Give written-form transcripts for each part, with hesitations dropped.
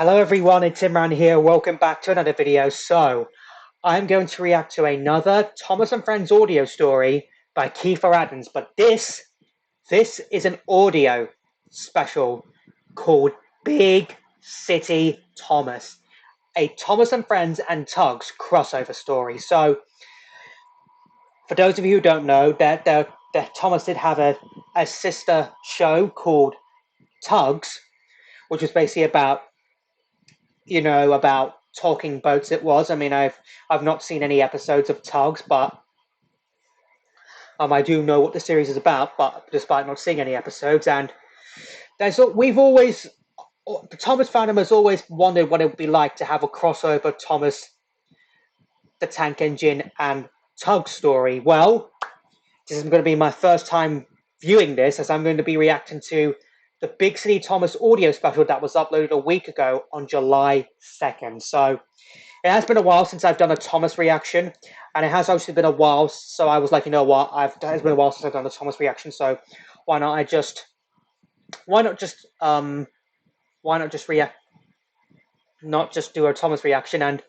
Hello everyone, it's Imran here. Welcome back to another video. So, I'm going to react to another Thomas and Friends audio story by Kiefer Adams, but this is an audio special called Big City Thomas, a Thomas and Friends and TUGS crossover story. So, for those of you who don't know, that Thomas did have a sister show called TUGS, which was basically about about talking boats. It was. I mean, I've not seen any episodes of Tugs, but I do know what the series is about. But despite not seeing any episodes, and we've always Thomas Fandom has always wondered what it would be like to have a crossover Thomas the Tank Engine and Tugs story. Well, this is going to be my first time viewing this, as I'm going to be reacting to the Big City Thomas audio special that was uploaded a week ago on July 2nd. So it has been a while since I've done a Thomas reaction, and it has actually been a while, so I was like, you know what, it's been a while since I've done a Thomas reaction, so why not just react, not just do a Thomas reaction. And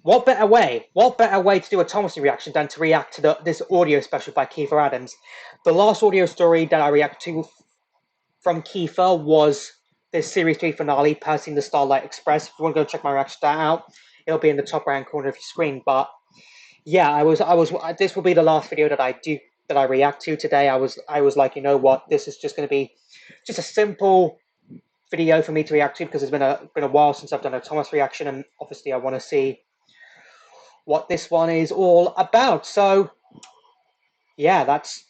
what better way to do a Thomas reaction than to react to this audio special by Kiefer Adams. The last audio story that I reacted to from Kiefer was this series 3 finale, Passing the Starlight Express. If you want to go check my reaction to that out, it'll be in the top right corner of your screen. But yeah, this will be the last video that I react to today. I was like, you know what, this is just going to be just a simple video for me to react to, because it's been a while since I've done a Thomas reaction, and obviously I want to see what this one is all about. So yeah, that's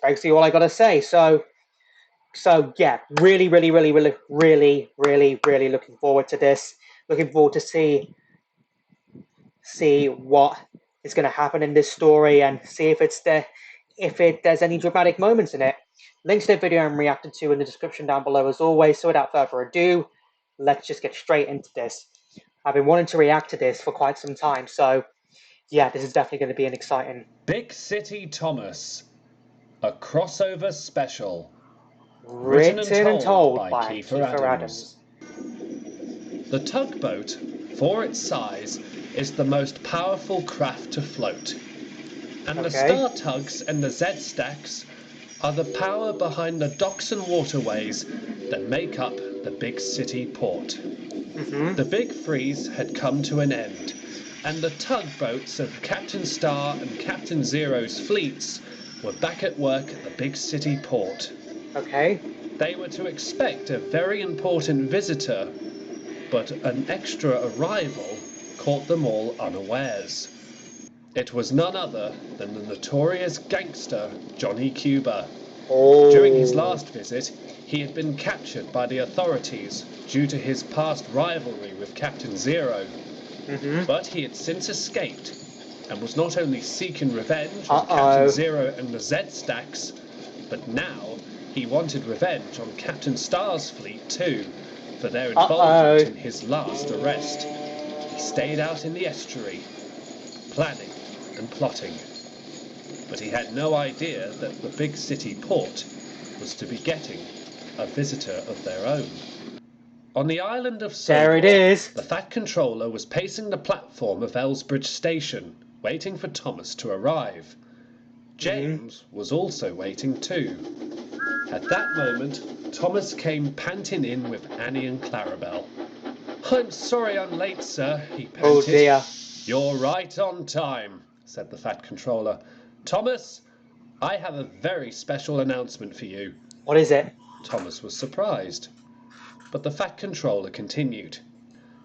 basically all I gotta say. So yeah, really looking forward to this. Looking forward to see what is going to happen in this story, and see if there's any dramatic moments in it. Links to the video I'm reacting to in the description down below as always. So without further ado, let's just get straight into this. I've been wanting to react to this for quite some time, so yeah, this is definitely going to be an exciting. Big City Thomas, a crossover special. Written and told by Kiefer Adams. The tugboat, for its size, is the most powerful craft to float. And the Star Tugs and the Z-Stacks are the power behind the docks and waterways that make up the big city port. The Big Freeze had come to an end, and the tugboats of Captain Star and Captain Zero's fleets were back at work at the big city port. They were to expect a very important visitor, but an extra arrival caught them all unawares. It was none other than the notorious gangster Johnny Cuba. During his last visit, he had been captured by the authorities due to his past rivalry with Captain Zero. But he had since escaped, and was not only seeking revenge on Captain Zero and the Z-Stacks, but now he wanted revenge on Captain Star's fleet too, for their involvement in his last arrest. He stayed out in the estuary, planning and plotting. But he had no idea that the big city port was to be getting a visitor of their own. On the island of Sodor, the Fat Controller was pacing the platform of Elsbridge Station, waiting for Thomas to arrive. James was also waiting too. At that moment, Thomas came panting in with Annie and Clarabelle. "I'm sorry I'm late, sir," he panted. Oh dear. "You're right on time," said the Fat Controller. "Thomas, I have a very special announcement for you." What is it? Thomas was surprised. But the Fat Controller continued.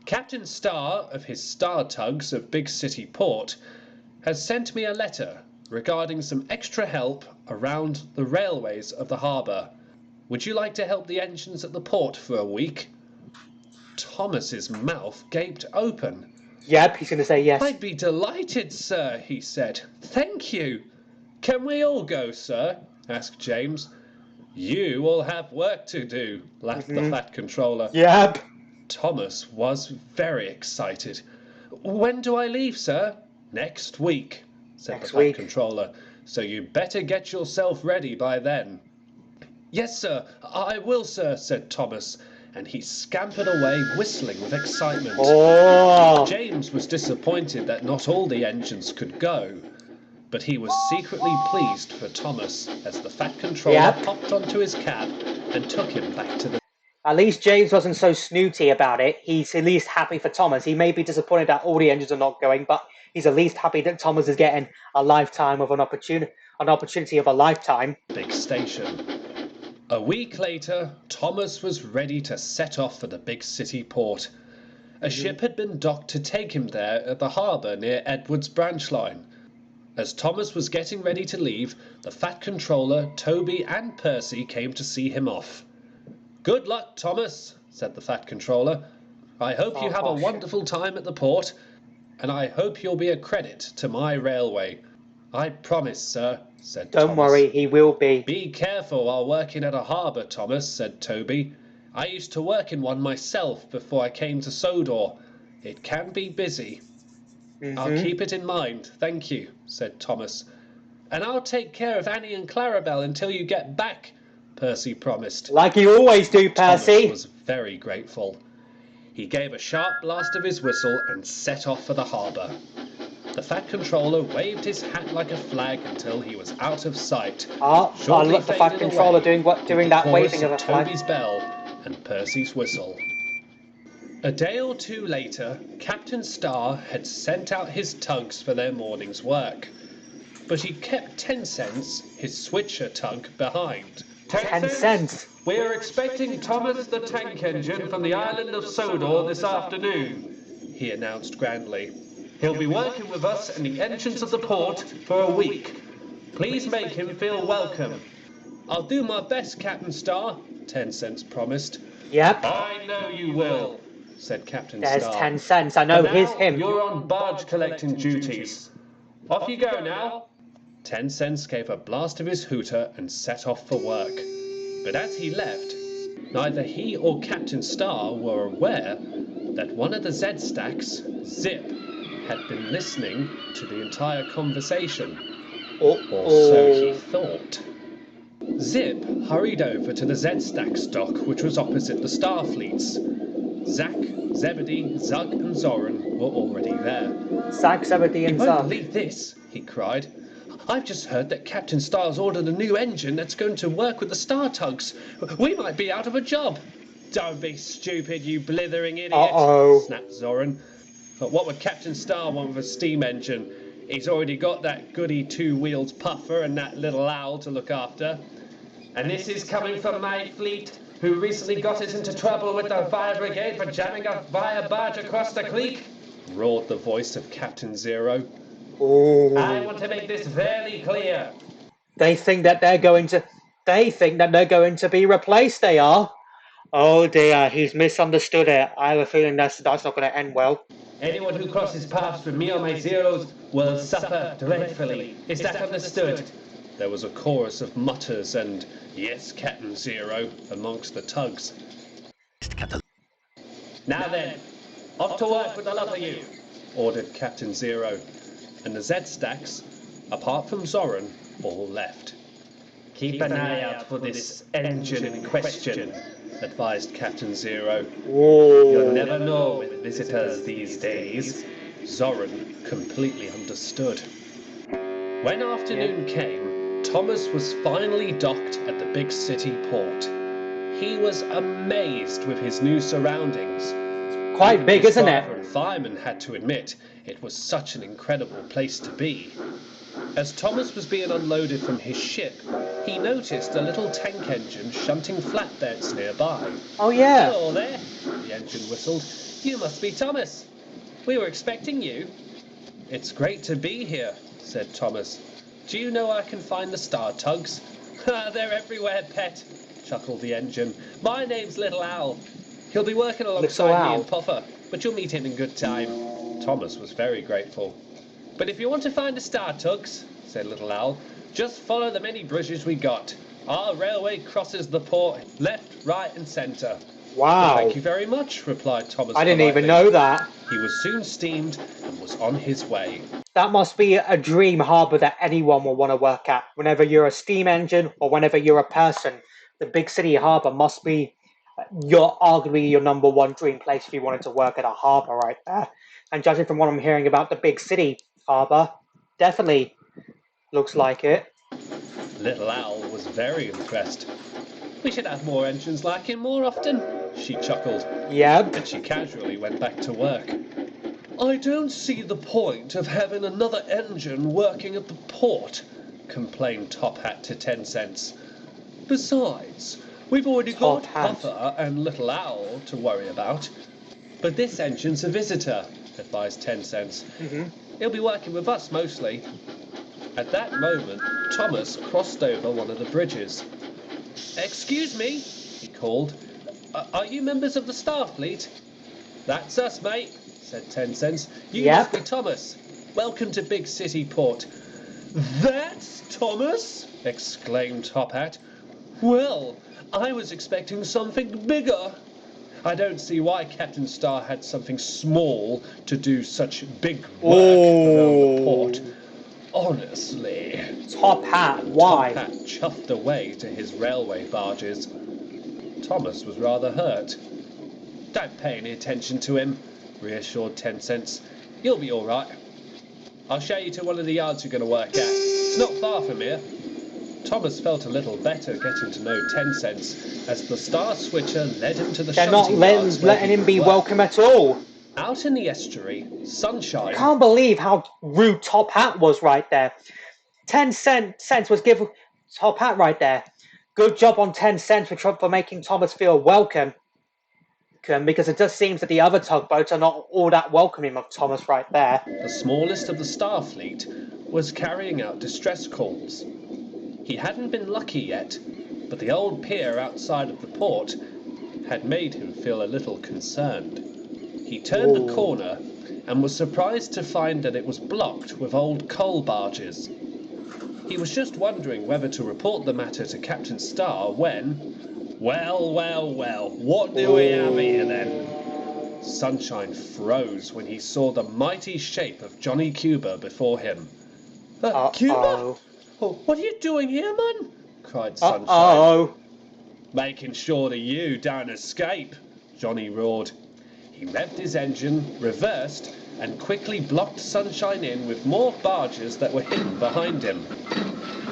"Captain Star of his Star Tugs of Big City Port has sent me a letter regarding some extra help around the railways of the harbour. Would you like to help the engines at the port for a week?" Thomas's mouth gaped open. Yep, he's going to say yes. "I'd be delighted, sir," he said. "Thank you." "Can we all go, sir?" asked James. "You will have work to do," laughed the Fat Controller. Yep. Thomas was very excited. "When do I leave, sir?" "Next week," said the Fat Controller. "So you better get yourself ready by then." "Yes, sir, I will, sir," said Thomas, and he scampered away whistling with excitement. Oh. James was disappointed that not all the engines could go, but he was secretly pleased for Thomas as the Fat Controller hopped onto his cab and took him back to the... At least James wasn't so snooty about it. He's at least happy for Thomas. He may be disappointed that all the engines are not going, but he's at least happy that Thomas is getting a lifetime of an opportunity of a lifetime. Big station. A week later, Thomas was ready to set off for the big city port. A ship had been docked to take him there at the harbour near Edward's branch line. As Thomas was getting ready to leave, the Fat Controller, Toby and Percy came to see him off. "Good luck, Thomas," said the Fat Controller. "I hope you have a wonderful time at the port, and I hope you'll be a credit to my railway." "I promise, sir," said Thomas. "Don't worry, he will be." "Be careful while working at a harbour, Thomas," said Toby. "I used to work in one myself before I came to Sodor. It can be busy." "I'll keep it in mind, thank you," said Thomas. "And I'll take care of Annie and Clarabelle until you get back," Percy promised. "Like you always do, Percy." Thomas was very grateful. He gave a sharp blast of his whistle and set off for the harbour. The Fat Controller waved his hat like a flag until he was out of sight. I love the Fat Controller doing that waving of a flag. Toby's bell and Percy's whistle. A day or two later, Captain Star had sent out his tugs for their morning's work. But he kept 10 cents, his switcher tug, behind. 10 cents? "We're expecting Thomas the Tank Engine from the island of Sodor this afternoon," he announced grandly. "He'll be working with us in the entrance of the port for a week. Please make him feel welcome." "I'll do my best, Captain Star," 10 cents promised. "Yep. "I know you will," said Captain There's Star. 10 cents. I know him. "You're on barge collecting duties. Off you go now." 10 cents gave a blast of his hooter and set off for work. But as he left, neither he or Captain Star were aware that one of the Z-Stacks, Zip, had been listening to the entire conversation. Or so he thought. Zip hurried over to the Z-Stack's dock, which was opposite the Starfleet's. Zack, Zebedee, Zug and Zoran were already there. Zack, Zebedee and "You won't Zug." believe this," he cried. "I've just heard that Captain Star's ordered a new engine that's going to work with the Star Tugs. We might be out of a job." "Don't be stupid, you blithering idiot," snapped Zoran. "But what would Captain Star want with a steam engine? He's already got that goody two-wheeled puffer and that little owl to look after." "And this is coming from my fleet, who recently got us into trouble with the fire brigade for jamming a fire barge across the creek," roared the voice of Captain Zero. "I want to make this very clear." They think that they're going to be replaced, they are. Oh dear, he's misunderstood it. I have a feeling that's not going to end well. "Anyone who crosses paths with me or my Zeros will suffer dreadfully. Is that understood?" There was a chorus of mutters and "Yes, Captain Zero" amongst the tugs. "Now then, off to work with the lot of you," ordered Captain Zero, and the Z-Stacks, apart from Zoran, all left. "Keep an eye out for this engine in question," advised Captain Zero. "You'll never know with visitors these days." Zoran completely understood. When afternoon came, Thomas was finally docked at the big city port. He was amazed with his new surroundings. Quite big, isn't it? And fireman had to admit it was such an incredible place to be. As Thomas was being unloaded from his ship, he noticed a little tank engine shunting flatbeds nearby. "Oh yeah." "Hello there," the engine whistled. "You must be Thomas. We were expecting you." "It's great to be here," said Thomas. "Do you know I can find the Star Tugs?" "They're everywhere, pet," chuckled the engine. "My name's Little Owl. He'll be working alongside me and Puffer, but you'll meet him in good time." Thomas was very grateful. "But if you want to find the Star Tugs," said Little Owl, "just follow the many bridges we got. Our railway crosses the port left, right and centre." "Wow. "Well, thank you very much," replied Thomas. I didn't even know that." He was soon steamed and was on his way. That must be a dream harbour that anyone will want to work at. Whenever you're a steam engine or whenever you're a person, the big city harbour must be you're arguably your number one dream place if you wanted to work at a harbour right there. And judging from what I'm hearing about the big city harbour, definitely looks like it. Little Owl was very impressed. We should have more engines like him more often, she chuckled. Yep. And she casually went back to work. I don't see the point of having another engine working at the port, complained Top Hat to 10 cents. Besides, we've already got Puffer and Little Owl to worry about. But this engine's a visitor, advised 10 cents. He'll be working with us mostly. At that moment, Thomas crossed over one of the bridges. Excuse me, he called. Are you members of the Starfleet? That's us, mate, said 10 cents. You must be Thomas. Welcome to Big City Port. That's Thomas? Exclaimed Top Hat. Well, I was expecting something bigger. I don't see why Captain Star had something small to do such big work around the port. Honestly. Top Hat, why? Top Hat chuffed away to his railway barges. Thomas was rather hurt. Don't pay any attention to him, reassured 10 cents. You'll be all right. I'll show you to one of the yards you're going to work at. It's not far from here. Thomas felt a little better getting to know 10 cents as the Star Switcher led him to the shunting yards. They're not letting him be welcome at all. Out in the estuary, sunshine. I can't believe how rude Top Hat was right there. 10 cents was given Top Hat right there. Good job on 10 cents for making Thomas feel welcome. Because it just seems that the other tugboats are not all that welcoming of Thomas right there. The smallest of the Starfleet was carrying out distress calls. He hadn't been lucky yet, but the old pier outside of the port had made him feel a little concerned. He turned the corner and was surprised to find that it was blocked with old coal barges. He was just wondering whether to report the matter to Captain Star when... Well, what do we have here then? Sunshine froze when he saw the mighty shape of Johnny Cuba before him. Cuba? Oh, what are you doing here, man? Cried Sunshine. Making sure that you don't escape, Johnny roared. He revved his engine, reversed, and quickly blocked Sunshine in with more barges that were hidden behind him.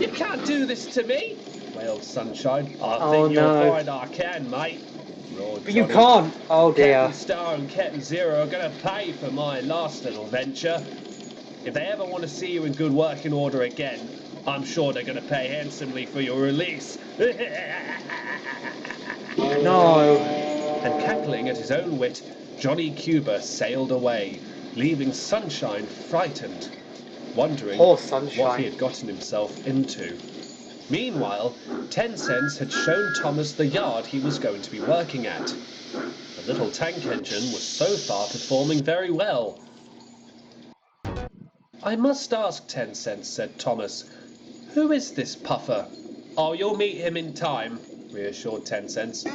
You can't do this to me, wailed Sunshine. I think you'll find I can, mate, roared Johnny. But you can't. Oh dear. Captain Star and Captain Zero are going to pay for my last little venture. If they ever want to see you in good working order again, I'm sure they're going to pay handsomely for your release. No. And cackling at his own wit, Johnny Cuba sailed away, leaving Sunshine frightened, wondering what he had gotten himself into. Meanwhile, 10 cents had shown Thomas the yard he was going to be working at. The little tank engine was so far performing very well. I must ask, 10 cents, said Thomas. Who is this Puffer? Oh, you'll meet him in time, reassured 10 cents.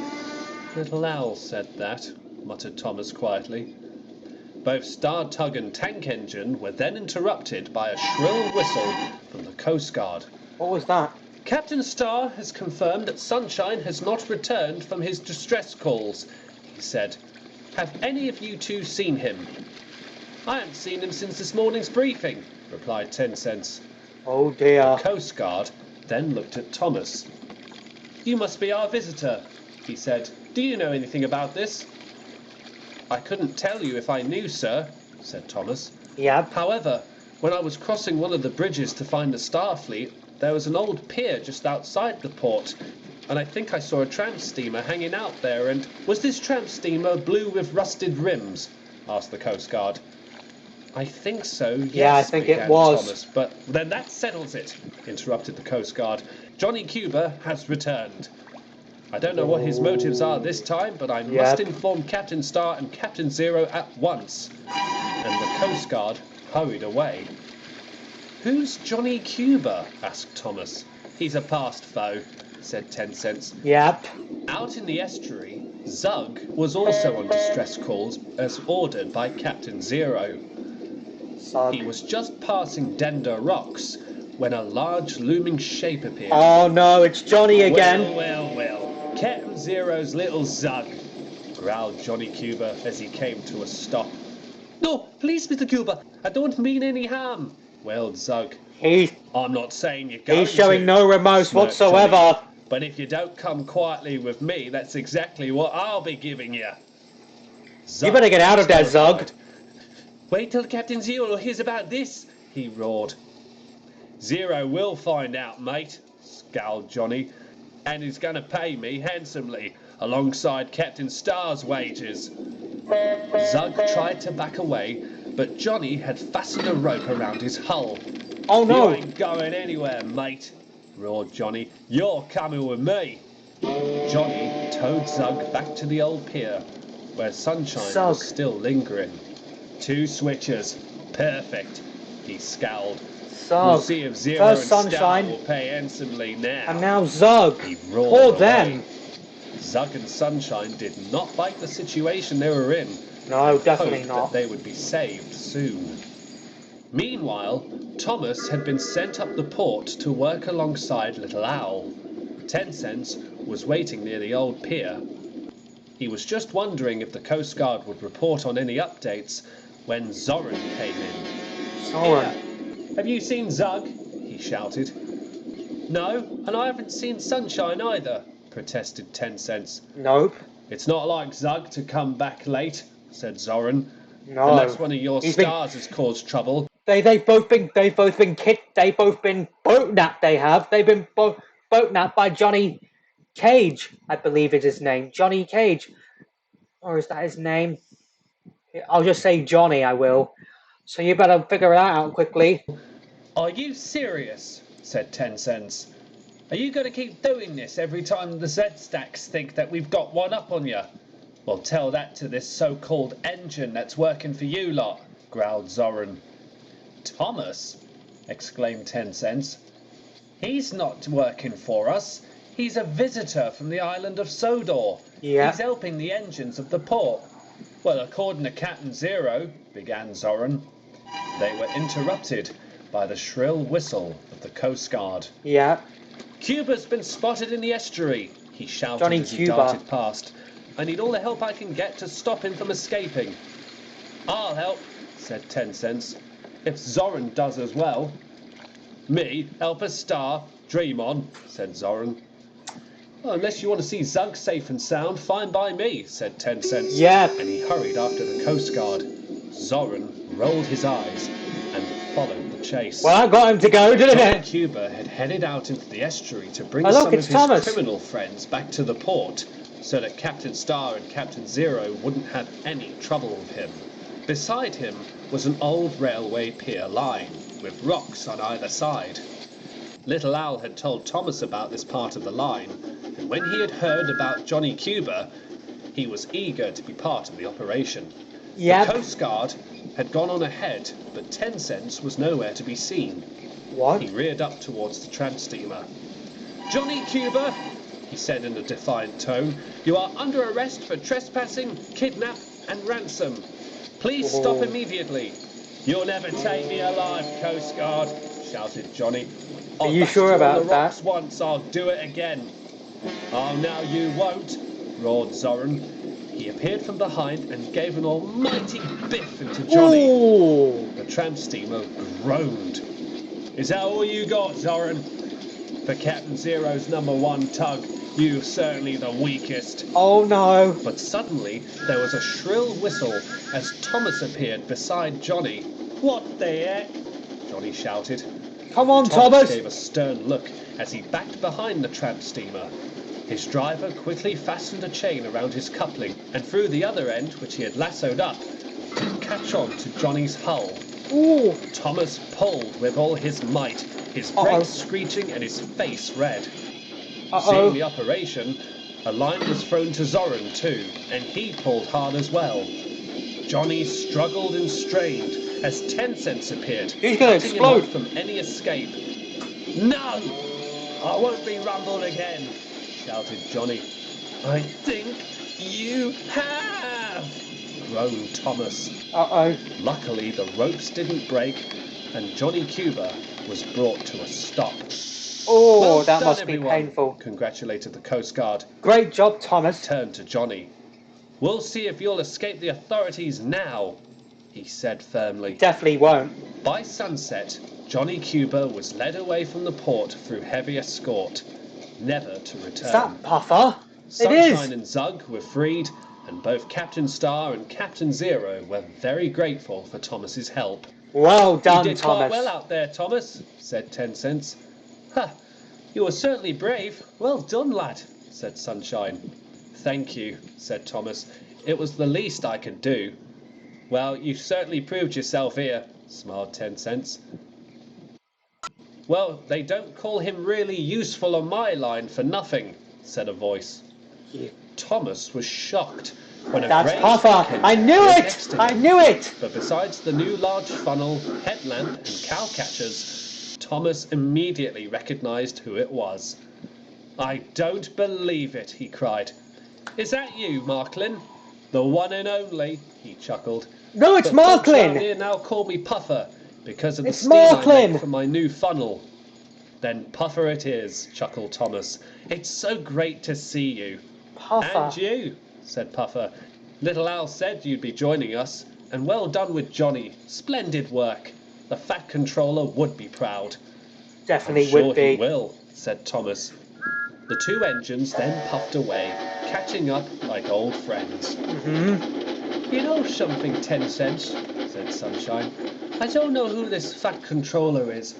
Little Owl said that, muttered Thomas quietly. Both Star Tug and Tank Engine were then interrupted by a shrill whistle from the Coast Guard. What was that? Captain Star has confirmed that Sunshine has not returned from his distress calls, he said. Have any of you two seen him? I haven't seen him since this morning's briefing, replied 10 cents. Oh dear. The Coast Guard then looked at Thomas. You must be our visitor, he said. Do you know anything about this? I couldn't tell you if I knew, sir, said Thomas. Yep. However, when I was crossing one of the bridges to find the Starfleet, there was an old pier just outside the port, and I think I saw a tramp steamer hanging out there, and... Was this tramp steamer blue with rusted rims? Asked the Coast Guard. I think so, yes, yeah, I think it was. Thomas, but then that settles it, interrupted the Coast Guard. Johnny Cuba has returned. I don't know what his motives are this time, but I must inform Captain Star and Captain Zero at once. And the Coast Guard hurried away. Who's Johnny Cuba? Asked Thomas. He's a past foe, said 10 cents. Yep. Out in the estuary, Zug was also on distress calls as ordered by Captain Zero. Zug. He was just passing Dender Rocks when a large looming shape appeared. Oh no, it's Johnny again. Well. Captain Zero's little Zug, growled Johnny Cuba as he came to a stop. No, please, Mr. Cuba, I don't mean any harm, wailed Zug. I'm not saying you're going to. He's showing no remorse whatsoever. Johnny, but if you don't come quietly with me, that's exactly what I'll be giving you. Zug, you better get out of there, Zug. Wait till Captain Zero hears about this, he roared. Zero will find out, mate, scowled Johnny, and he's going to pay me handsomely, alongside Captain Star's wages. Zug tried to back away, but Johnny had fastened a rope around his hull. Oh no! You ain't going anywhere, mate, roared Johnny. You're coming with me. Johnny towed Zug back to the old pier, where Sunshine was still lingering. 2 switches. Perfect, he scowled. We'll see if Zero and Sunshine will pay handsomely now. And now Zug. He roared Poor away. them. Zug and Sunshine did not like the situation they were in. No, definitely That not. they would be saved soon. Meanwhile, Thomas had been sent up the port to work alongside Little Owl. 10 Cents was waiting near the old pier. He was just wondering if the Coast Guard would report on any updates when Zoran came in. Zoran. Have you seen Zug? He shouted. No, and I haven't seen Sunshine either, protested 10 Cents. Nope. It's not like Zug to come back late, said Zoran. No. Unless one of your stars has caused trouble. They've both been kicked. They've both been boat napped. They've been boat napped by Johnny Cage, I believe is his name. Johnny Cage, or is that his name? I'll just say Johnny. I will. So you better figure that out quickly. Are you serious? Said 10 Cents. Are you going to keep doing this every time the Z-Stacks think that we've got one up on you? Well, tell that to this so-called engine that's working for you lot, growled Zoran. Thomas? Exclaimed 10 Cents. He's not working for us. He's a visitor from the island of Sodor. Yeah. He's helping the engines of the port. Well, according to Captain Zero, began Zoran. They were interrupted by the shrill whistle of the Coast Guard. Yeah. Cuba's been spotted in the estuary, he shouted Johnny as he Cuba. darted past. I need all the help I can get to stop him from escaping. I'll help, said 10 Cents. If Zoran does as well. Me, help a star, dream on, said Zoran. Well, unless you want to see Zug safe and sound, fine by me, said 10 Cents. Yeah. And he hurried after the Coast Guard. Zoran rolled his eyes and followed the chase. Well, that got him to go, didn't it? Cuba had headed out into the estuary to bring Oh, look, some of it's his Thomas. criminal friends back to the port, so that Captain Star and Captain Zero wouldn't have any trouble with him. Beside him was an old railway pier line, with rocks on either side. Little Owl had told Thomas about this part of the line, and when he had heard about Johnny Cuba, he was eager to be part of the operation. Yep. The Coast Guard had gone on ahead, but 10 Cents was nowhere to be seen. What? He reared up towards the tramp steamer. Johnny Cuba, he said in a defiant tone, you are under arrest for trespassing, kidnap, and ransom. Please stop immediately. You'll never take me alive, Coast Guard, shouted Johnny. Are you sure about that? Once I'll do it again. Oh, now you won't, roared Zoran. He appeared from behind and gave an almighty biff into Johnny. Ooh. The tramp steamer groaned. Is that all you got, Zoran? For Captain Zero's #1 tug, you're certainly the weakest. Oh no. But suddenly there was a shrill whistle as Thomas appeared beside Johnny. What the heck? Johnny shouted. Come on, Thomas Thomas. gave a stern look as he backed behind the tramp steamer. His driver quickly fastened a chain around his coupling and threw the other end, which he had lassoed up, to catch on to Johnny's hull. Ooh. Thomas pulled with all his might, his brakes screeching and his face red. Seeing the operation, a line was thrown to Zoran too, and he pulled hard as well. Johnny struggled and strained as 10 Cents appeared, He's gonna cutting him off explode. from any escape. No! I won't be rumbled again, shouted Johnny. I think you have, groaned Thomas. Uh-oh. Luckily, the ropes didn't break, and Johnny Cuba was brought to a stop. Oh, Well that done, must be everyone, painful. congratulated the Coast Guard. Great job, Thomas. He turned to Johnny. We'll see if you'll escape the authorities now, he said firmly. Definitely won't. By sunset, Johnny Cuba was led away from the port through heavy escort, never to return. Is that Puffer? Sunshine and Zug were freed, and both Captain Star and Captain Zero were very grateful for Thomas's help. Well done, You did Thomas. quite well out there, Thomas, said 10 Cents. Ha! You were certainly brave. Well done, lad, said Sunshine. Thank you, said Thomas. It was the least I could do. Well, you certainly proved yourself here, smiled 10 Cents. Well, they don't call him really useful on my line for nothing, said a voice. Thomas was shocked when a That's grey Puffer. chicken I knew was it. next to him. I knew it. But besides the new large funnel, headlamp and cow catchers, Thomas immediately recognised who it was. I don't believe it, he cried. Is that you, Marklin? The one and only, he chuckled. No, it's But folks round Marklin. here now call me Puffer because of the It's steam I Marklin. make from my new funnel. Then Puffer it is, chuckled Thomas. It's so great to see you. Puffer. And you, said Puffer. Little Al said you'd be joining us, and well done with Johnny. Splendid work. The Fat Controller would be proud. Definitely I'm sure would be. he will, said Thomas. The two engines then puffed away, catching up like old friends. You know something, 10 Cents, said Sunshine. I don't know who this Fat Controller is,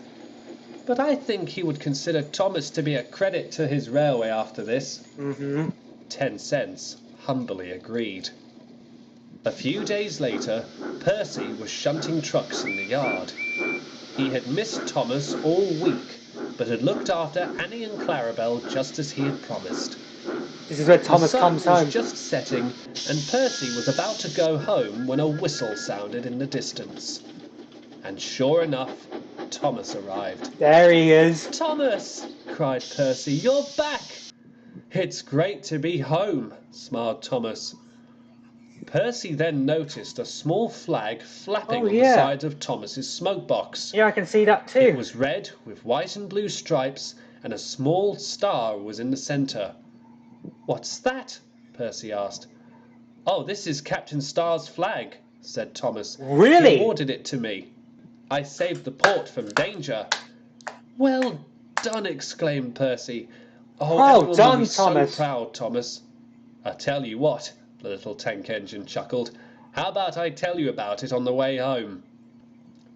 but I think he would consider Thomas to be a credit to his railway after this. 10 Cents humbly agreed. A few days later, Percy was shunting trucks in the yard. He had missed Thomas all week, but had looked after Annie and Clarabelle just as he had promised. This is where Thomas the comes sun was home. just setting, and Percy was about to go home when a whistle sounded in the distance. And sure enough, Thomas arrived. There he is. Thomas, cried Percy, you're back. It's great to be home, smiled Thomas. Percy then noticed a small flag flapping on the side of Thomas's smoke box. Yeah, I can see that too. It was red with white and blue stripes, and a small star was in the centre. What's that? Percy asked. Oh, this is Captain Star's flag, said Thomas. Really? He awarded it to me. I saved the port from danger. Well done, exclaimed Percy. Oh, everyone done, will be Thomas. so proud, Thomas. I tell you what, the little tank engine chuckled. How about I tell you about it on the way home?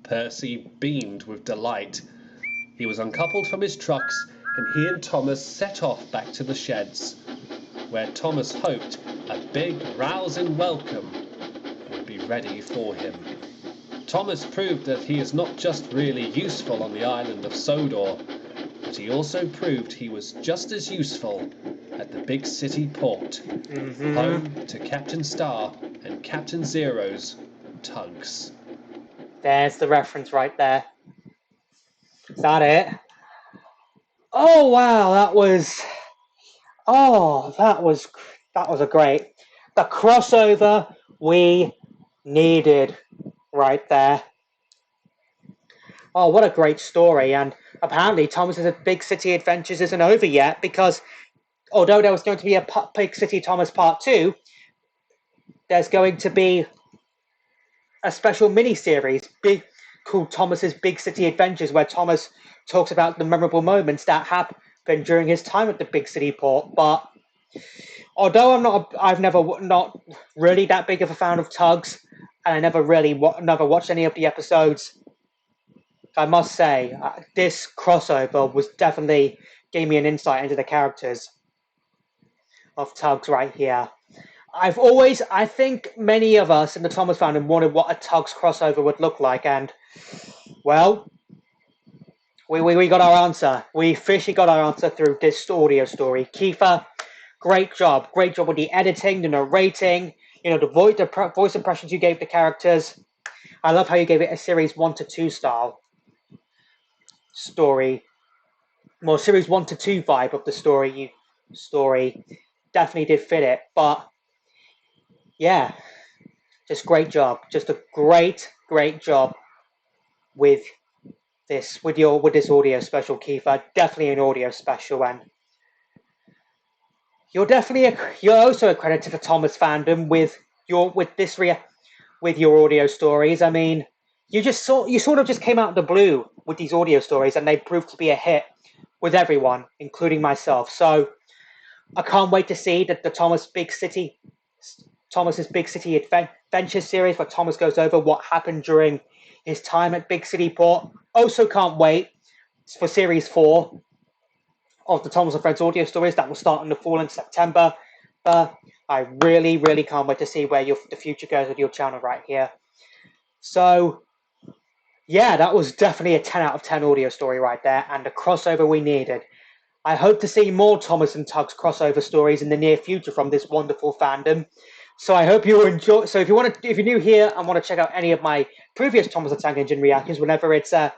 Percy beamed with delight. He was uncoupled from his trucks, and he and Thomas set off back to the sheds, where Thomas hoped a big, rousing welcome would be ready for him. Thomas proved that he is not just really useful on the island of Sodor, but he also proved he was just as useful at the big city port, home to Captain Star and Captain Zero's tugs. There's the reference right there. Is that it? Oh wow, that was a great, the crossover we needed right there. Oh, what a great story. And apparently Thomas's Big City Adventures isn't over yet, because although there was going to be a Big City Thomas Part 2, there's going to be a special mini-series called Thomas's Big City Adventures, where Thomas talks about the memorable moments that happened during his time at the big city port. But although I've not really that big of a fan of Tugs, and I never watched any of the episodes, I must say this crossover was definitely gave me an insight into the characters of Tugs right here. I think many of us in the Thomas fandom wanted what a Tugs crossover would look like, and well, we got our answer. We officially got our answer through this audio story. Kiefer, great job with the editing, the narrating, the voice impressions you gave the characters. I love how you gave it a series 1 to 2 style story. More series 1 to 2 vibe of the story. Definitely did fit it, but yeah, just great job. Just a great job with this with this audio special, Kiefer. Definitely an audio special, and you're also a credit to the Thomas fandom with your audio stories. I mean, you sort of just came out of the blue with these audio stories, and they proved to be a hit with everyone, including myself. So I can't wait to see that the Thomas's Big City Adventure series, where Thomas goes over what happened during his time at Big City Port. Also can't wait for Series 4 of the Thomas and Friends audio stories that will start in the fall in September. I really, really can't wait to see where the future goes with your channel right here. So, yeah, that was definitely a 10 out of 10 audio story right there, and the crossover we needed. I hope to see more Thomas and TUGS crossover stories in the near future from this wonderful fandom. So I hope you enjoy. So if you're new here and want to check out any of my previous Thomas the Tank Engine reactions, whenever it's a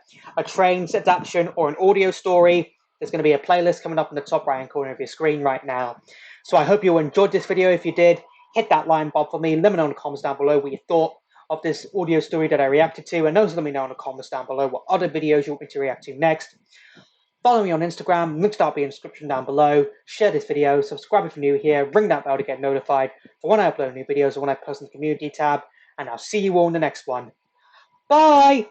train adaptation or an audio story, there's going to be a playlist coming up in the top right hand corner of your screen right now. So I hope you enjoyed this video. If you did, hit that like button for me. Let me know in the comments down below what you thought of this audio story that I reacted to, and also let me know in the comments down below what other videos you want me to react to next. Follow me on Instagram, links will be in the description down below. Share this video, subscribe if you're new here, ring that bell to get notified for when I upload new videos or when I post in the community tab, and I'll see you all in the next one. Bye!